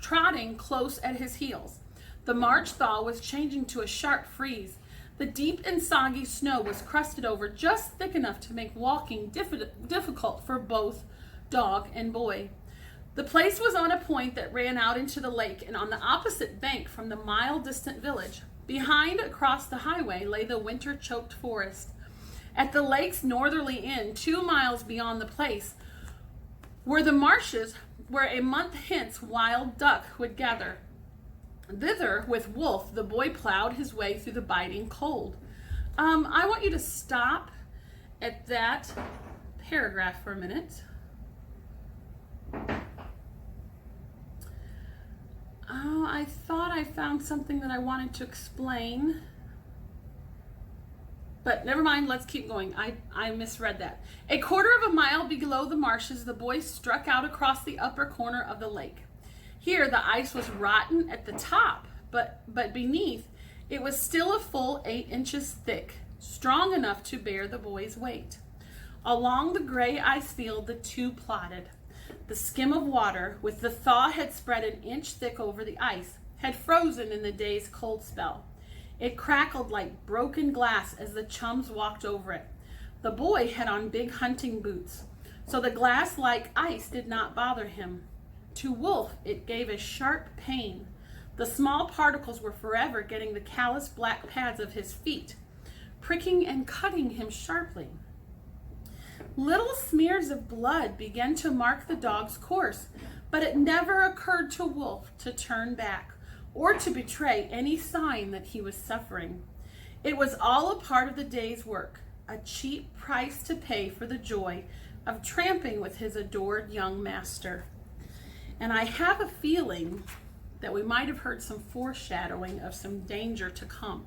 trotting close at his heels. The March thaw was changing to a sharp freeze. The deep and soggy snow was crusted over just thick enough to make walking difficult for both dog and boy. The place was on a point that ran out into the lake, and on the opposite bank from the mile-distant village. Behind, across the highway, lay the winter-choked forest. At the lake's northerly end, 2 miles beyond the place, were the marshes where a month hence wild duck would gather. Thither, with Wolf, the boy plowed his way through the biting cold. I want you to stop at that paragraph for a minute. Oh, I thought I found something that I wanted to explain. But never mind, let's keep going. I misread that. A quarter of a mile below the marshes, the boy struck out across the upper corner of the lake. Here, the ice was rotten at the top, but beneath, it was still a full 8 inches thick, strong enough to bear the boy's weight. Along the gray ice field, the two plodded. The skim of water, with the thaw had spread an inch thick over the ice, had frozen in the day's cold spell. It crackled like broken glass as the chums walked over it. The boy had on big hunting boots, so the glass-like ice did not bother him. To Wolf, it gave a sharp pain. The small particles were forever getting the callous black pads of his feet, pricking and cutting him sharply. Little smears of blood began to mark the dog's course, but it never occurred to Wolf to turn back or to betray any sign that he was suffering. It was all a part of the day's work, a cheap price to pay for the joy of tramping with his adored young master. And I have a feeling that we might have heard some foreshadowing of some danger to come,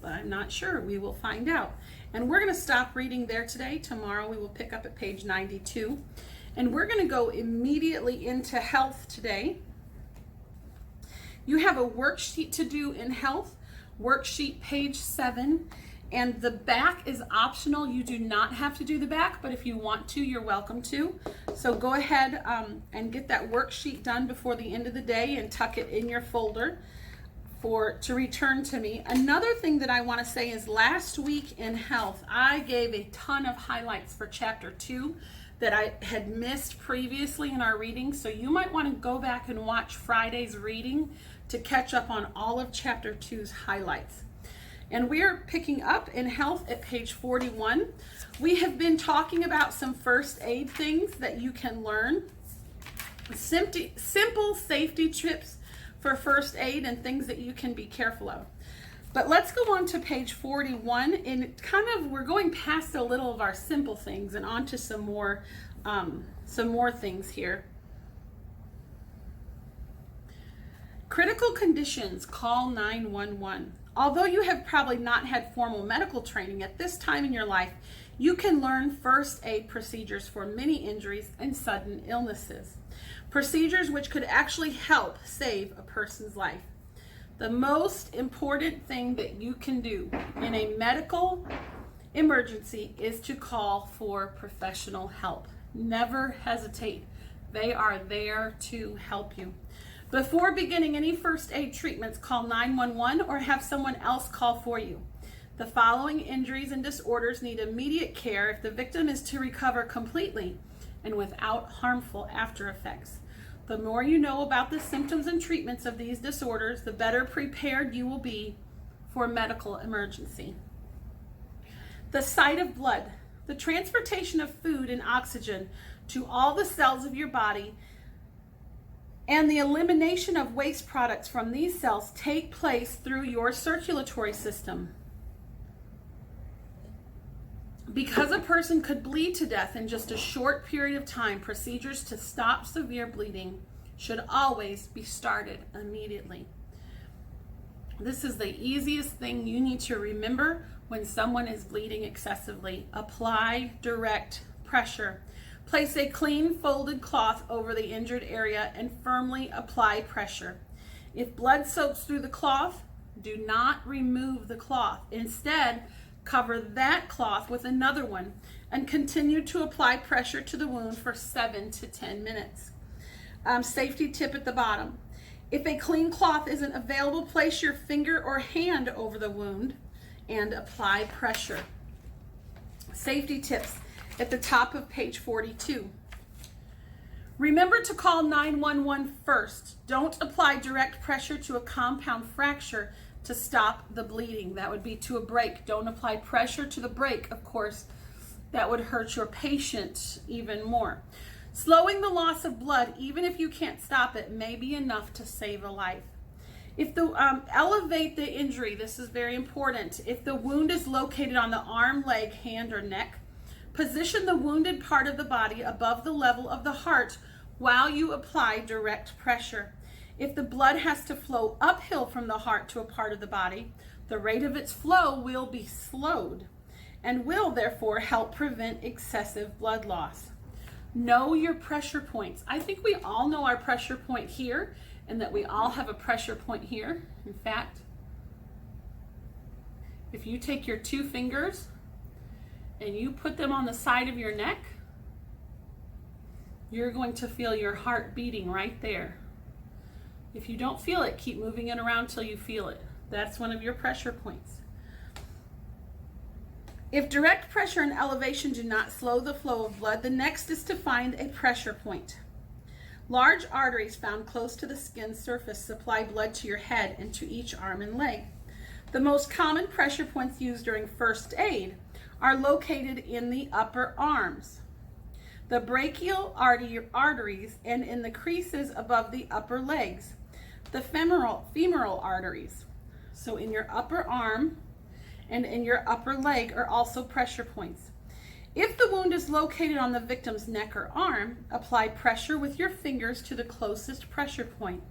but I'm not sure. We will find out. And we're going to stop reading there today. Tomorrow we will pick up at page 92. And we're going to go immediately into health today. You have a worksheet to do in health, worksheet page 7. And the back is optional. You do not have to do the back, but if you want to, you're welcome to. So go ahead and get that worksheet done before the end of the day and tuck it in your folder to return to me. Another thing that I want to say is last week in health, I gave a ton of highlights for chapter 2 that I had missed previously in our reading. So you might want to go back and watch Friday's reading to catch up on all of chapter 2's highlights. And we're picking up in health at page 41. We have been talking about some first aid things that you can learn. Simple safety tips for first aid and things that you can be careful of. But let's go on to page 41, and we're going past a little of our simple things and on to some more things here. Critical conditions, call 911. Although you have probably not had formal medical training at this time in your life, you can learn first aid procedures for many injuries and sudden illnesses. Procedures which could actually help save a person's life. The most important thing that you can do in a medical emergency is to call for professional help. Never hesitate. They are there to help you. Before beginning any first aid treatments, call 911 or have someone else call for you. The following injuries and disorders need immediate care if the victim is to recover completely and without harmful after effects. The more you know about the symptoms and treatments of these disorders, the better prepared you will be for a medical emergency. The sight of blood. The transportation of food and oxygen to all the cells of your body and the elimination of waste products from these cells take place through your circulatory system. Because a person could bleed to death in just a short period of time, procedures to stop severe bleeding should always be started immediately. This is the easiest thing you need to remember when someone is bleeding excessively, apply direct pressure. Place a clean folded cloth over the injured area and firmly apply pressure. If blood soaks through the cloth, do not remove the cloth. Instead, cover that cloth with another one and continue to apply pressure to the wound for 7 to 10 minutes. Safety tip at the bottom. If a clean cloth isn't available, place your finger or hand over the wound and apply pressure. Safety tips at the top of page 42. Remember to call 911 first. Don't apply direct pressure to a compound fracture to stop the bleeding. That would be to a break. Don't apply pressure to the break, of course. That would hurt your patient even more. Slowing the loss of blood, even if you can't stop it, may be enough to save a life. If the elevate the injury, this is very important. If the wound is located on the arm, leg, hand, or neck, position the wounded part of the body above the level of the heart while you apply direct pressure. If the blood has to flow uphill from the heart to a part of the body, the rate of its flow will be slowed and will therefore help prevent excessive blood loss. Know your pressure points. I think we all know our pressure point here and that we all have a pressure point here. In fact, if you take your 2 fingers and you put them on the side of your neck, you're going to feel your heart beating right there. If you don't feel it, keep moving it around till you feel it. That's one of your pressure points. If direct pressure and elevation do not slow the flow of blood, the next is to find a pressure point. Large arteries found close to the skin surface supply blood to your head and to each arm and leg. The most common pressure points used during first aid are located in the upper arms, the brachial arteries, and in the creases above the upper legs, the femoral arteries. So in your upper arm and in your upper leg are also pressure points. If the wound is located on the victim's neck or arm, apply pressure with your fingers to the closest pressure point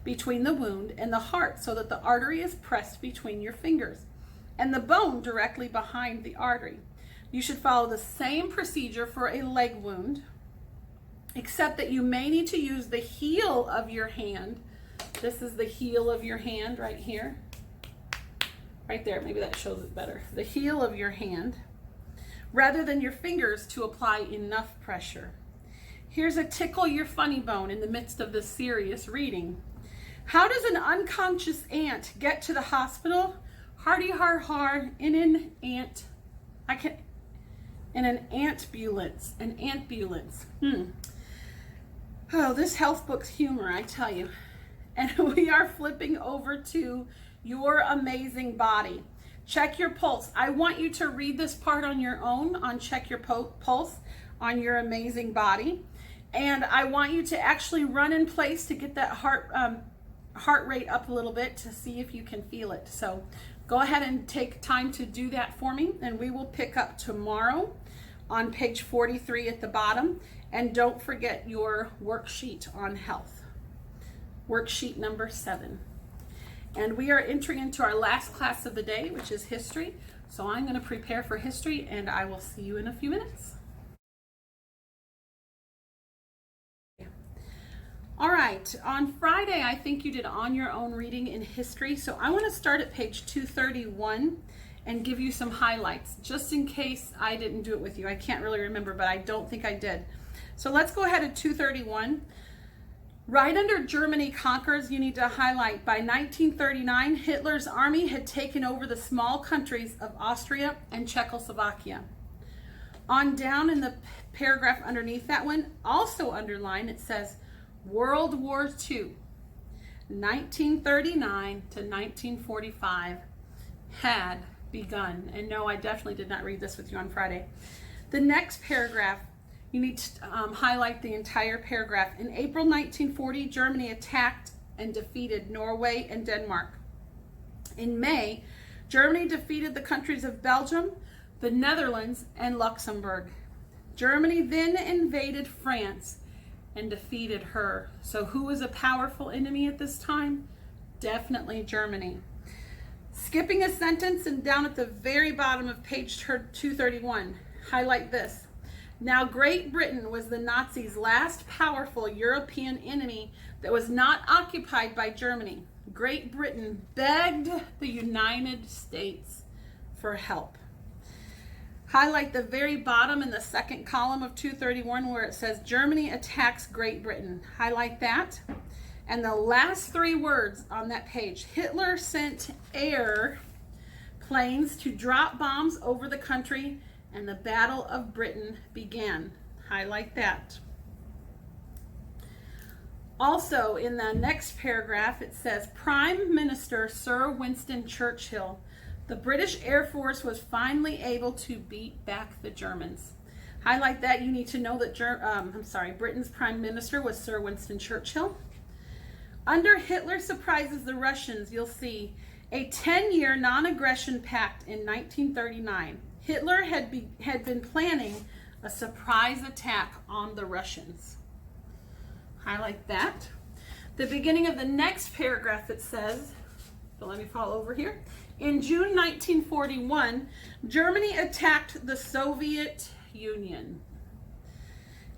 between the wound and the heart so that the artery is pressed between your fingers and the bone directly behind the artery. You should follow the same procedure for a leg wound, except that you may need to use the heel of your hand. This is the heel of your hand right here. Right there, maybe that shows it better. The heel of your hand, rather than your fingers, to apply enough pressure. Here's a tickle your funny bone in the midst of this serious reading. How does an unconscious ant get to the hospital? Hardy har har in an ambulance. An ambulance. Oh, this health book's humor, I tell you. And we are flipping over to your amazing body. Check your pulse. I want you to read this part on your own on check your pulse on your amazing body. And I want you to actually run in place to get that heart rate up a little bit to see if you can feel it. So go ahead and take time to do that for me, and we will pick up tomorrow on page 43 at the bottom. And don't forget your worksheet on health. Worksheet number 7. And we are entering into our last class of the day, which is history. So I'm going to prepare for history, and I will see you in a few minutes. All right, on Friday, I think you did on your own reading in history. So I want to start at page 231 and give you some highlights, just in case I didn't do it with you. I can't really remember, but I don't think I did. So let's go ahead at 231. Right under Germany conquers, you need to highlight by 1939, Hitler's army had taken over the small countries of Austria and Czechoslovakia. On down in the paragraph underneath that one, also underlined, it says World War II, 1939 to 1945, had begun. And no, I definitely did not read this with you on Friday. The next paragraph, you need to highlight the entire paragraph. In April 1940, Germany attacked and defeated Norway and Denmark. In May, Germany defeated the countries of Belgium, the Netherlands, and Luxembourg. Germany then invaded France and defeated her. So who was a powerful enemy at this time? Definitely Germany. Skipping a sentence and down at the very bottom of page 231, highlight this. Now, Great Britain was the Nazis' last powerful European enemy that was not occupied by Germany. Great Britain begged the United States for help. Highlight the very bottom in the second column of 231 where it says Germany attacks Great Britain. Highlight that. And the last three words on that page, Hitler sent airplanes to drop bombs over the country and the Battle of Britain began. Highlight that. Also, in the next paragraph, it says, Prime Minister Sir Winston Churchill, the British Air Force was finally able to beat back the Germans. Highlight that. You need to know that Britain's Prime Minister was Sir Winston Churchill. Under Hitler surprises the Russians, you'll see a 10-year non-aggression pact in 1939. Hitler had been planning a surprise attack on the Russians. Highlight that. The beginning of the next paragraph, it says, so let me fall over here. In June 1941, Germany attacked the Soviet Union.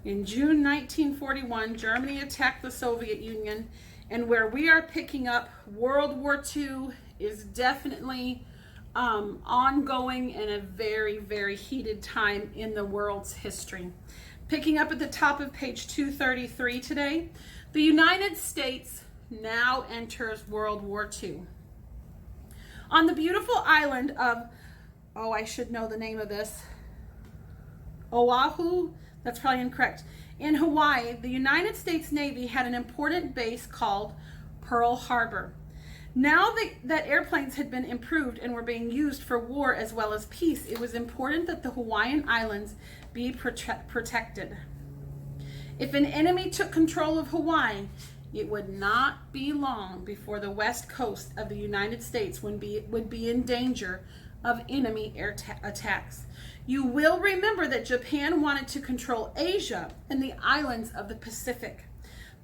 In June 1941, Germany attacked the Soviet Union, and where we are picking up, World War II is definitely ongoing and a very, very heated time in the world's history. Picking up at the top of page 233 today, the United States now enters World War II. On the beautiful island of, I should know the name of this, Oahu, that's probably incorrect. In Hawaii, the United States Navy had an important base called Pearl Harbor. Now that airplanes had been improved and were being used for war as well as peace, it was important that the Hawaiian Islands be protected. If an enemy took control of Hawaii, it would not be long before the west coast of the United States would be in danger of enemy air attacks. You will remember that Japan wanted to control Asia and the islands of the Pacific.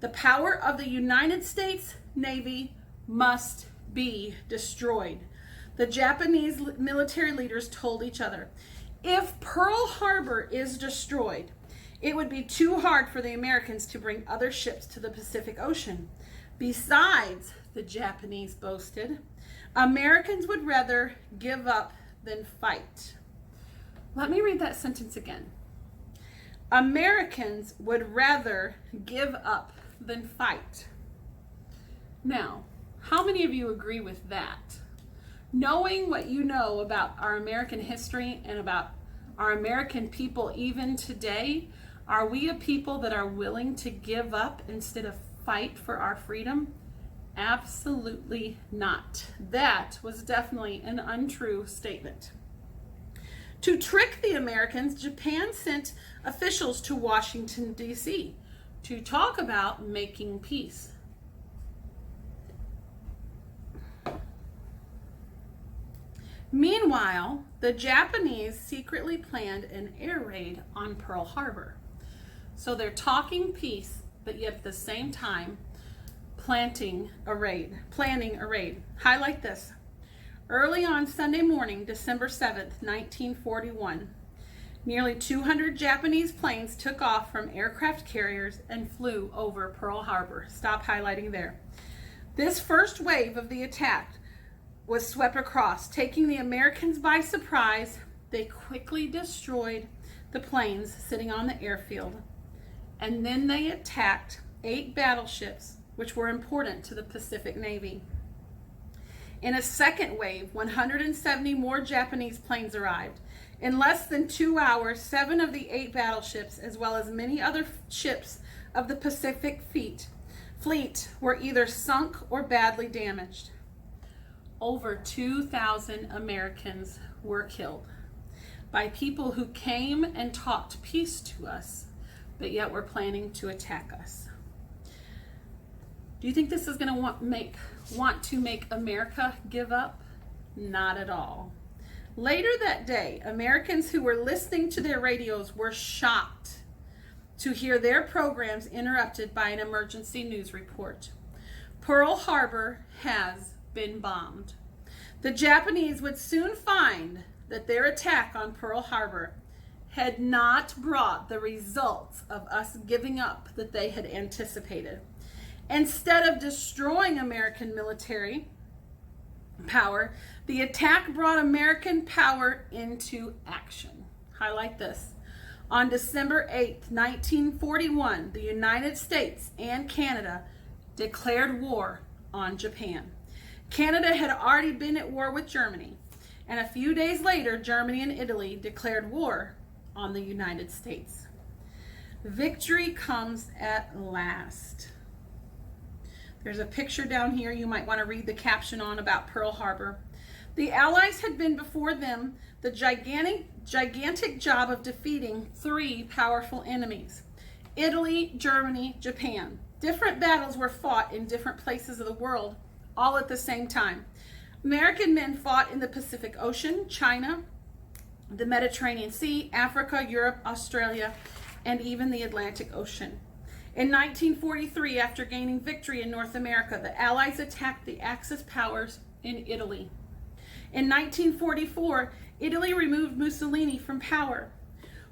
The power of the United States Navy must be destroyed. The Japanese military leaders told each other, if Pearl Harbor is destroyed, it would be too hard for the Americans to bring other ships to the Pacific Ocean. Besides, the Japanese boasted, Americans would rather give up than fight. Let me read that sentence again. Americans would rather give up than fight. Now, how many of you agree with that? Knowing what you know about our American history and about our American people even today, are we a people that are willing to give up instead of fight for our freedom? Absolutely not. That was definitely an untrue statement. To trick the Americans, Japan sent officials to Washington, D.C. to talk about making peace. Meanwhile, the Japanese secretly planned an air raid on Pearl Harbor. So they're talking peace, but yet at the same time planning a raid. Highlight this. Early on Sunday morning, December 7th, 1941, nearly 200 Japanese planes took off from aircraft carriers and flew over Pearl Harbor. Stop highlighting there. This first wave of the attack was swept across, taking the Americans by surprise. They quickly destroyed the planes sitting on the airfield, and then they attacked 8 battleships, which were important to the Pacific Navy. In a second wave, 170 more Japanese planes arrived. In less than 2 hours, 7 of the 8 battleships, as well as many other ships of the Pacific fleet, were either sunk or badly damaged. Over 2,000 Americans were killed by people who came and talked peace to us, but yet were planning to attack us. Do you think this is going to want to make America give up? Not at all. Later that day, Americans who were listening to their radios were shocked to hear their programs interrupted by an emergency news report. Pearl Harbor has been bombed. The Japanese would soon find that their attack on Pearl Harbor had not brought the results of us giving up that they had anticipated. Instead of destroying American military power, the attack brought American power into action. Highlight this. On December 8th, 1941, the United States and Canada declared war on Japan. Canada had already been at war with Germany, and a few days later, Germany and Italy declared war on the United States. Victory comes at last. There's a picture down here you might want to read the caption on about Pearl Harbor. The Allies had been before them the gigantic job of defeating three powerful enemies: Italy, Germany, Japan. Different battles were fought in different places of the world, all at the same time. American men fought in the Pacific Ocean, China, the Mediterranean Sea, Africa, Europe, Australia, and even the Atlantic Ocean. In 1943, after gaining victory in North America, the Allies attacked the Axis powers in Italy. In 1944, Italy removed Mussolini from power.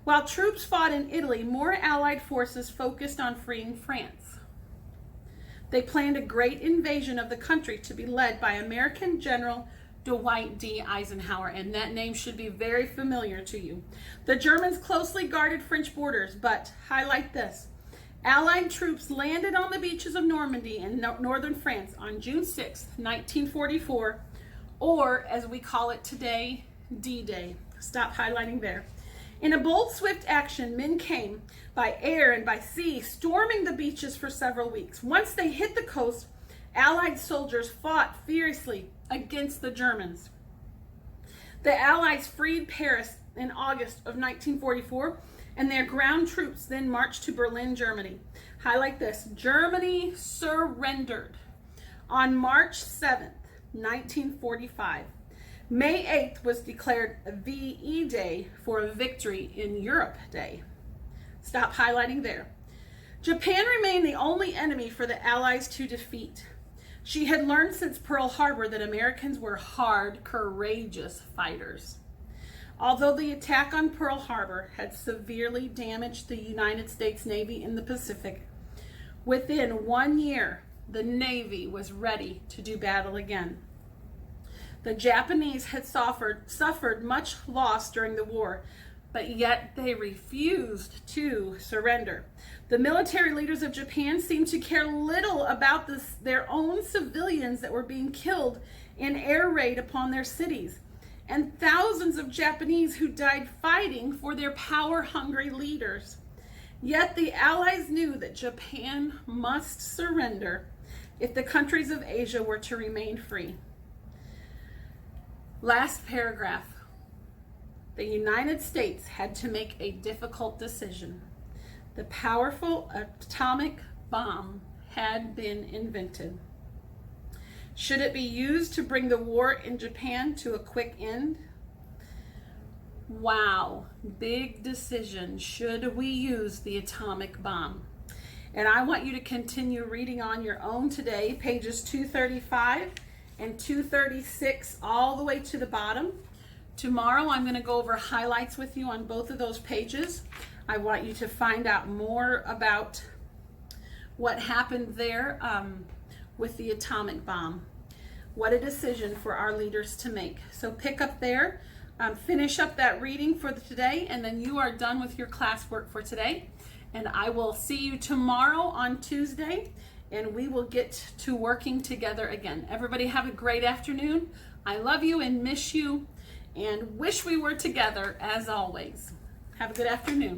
While troops fought in Italy, more Allied forces focused on freeing France. They planned a great invasion of the country to be led by American General Dwight D. Eisenhower, and that name should be very familiar to you. The Germans closely guarded French borders, but highlight this: Allied troops landed on the beaches of Normandy in northern France on June 6, 1944, or as we call it today, D-Day. Stop highlighting there. In a bold, swift action, men came by air and by sea, storming the beaches for several weeks. Once they hit the coast, Allied soldiers fought fiercely against the Germans. The Allies freed Paris in August of 1944, and their ground troops then marched to Berlin, Germany. Highlight this: Germany surrendered on March 7th, 1945. May 8th was declared VE Day for Victory in Europe Day. Stop highlighting there. Japan remained the only enemy for the Allies to defeat. She had learned since Pearl Harbor that Americans were hard, courageous fighters. Although the attack on Pearl Harbor had severely damaged the United States Navy in the Pacific, within 1 year, the Navy was ready to do battle again. The Japanese had suffered much loss during the war, but yet they refused to surrender. The military leaders of Japan seemed to care little about their own civilians that were being killed in air raid upon their cities, and thousands of Japanese who died fighting for their power-hungry leaders. Yet the Allies knew that Japan must surrender if the countries of Asia were to remain free. Last paragraph. The United States had to make a difficult decision. The powerful atomic bomb had been invented. Should it be used to bring the war in Japan to a quick end? Wow, big decision. Should we use the atomic bomb? And I want you to continue reading on your own today, pages 235 and 236 all the way to the bottom. Tomorrow I'm going to go over highlights with you on both of those pages. I want you to find out more about what happened there with the atomic bomb. What a decision for our leaders to make. So pick up there, finish up that reading for today, and then you are done with your classwork for today. And I will see you tomorrow on Tuesday, and we will get to working together again. Everybody have a great afternoon. I love you and miss you and wish we were together as always. Have a good afternoon.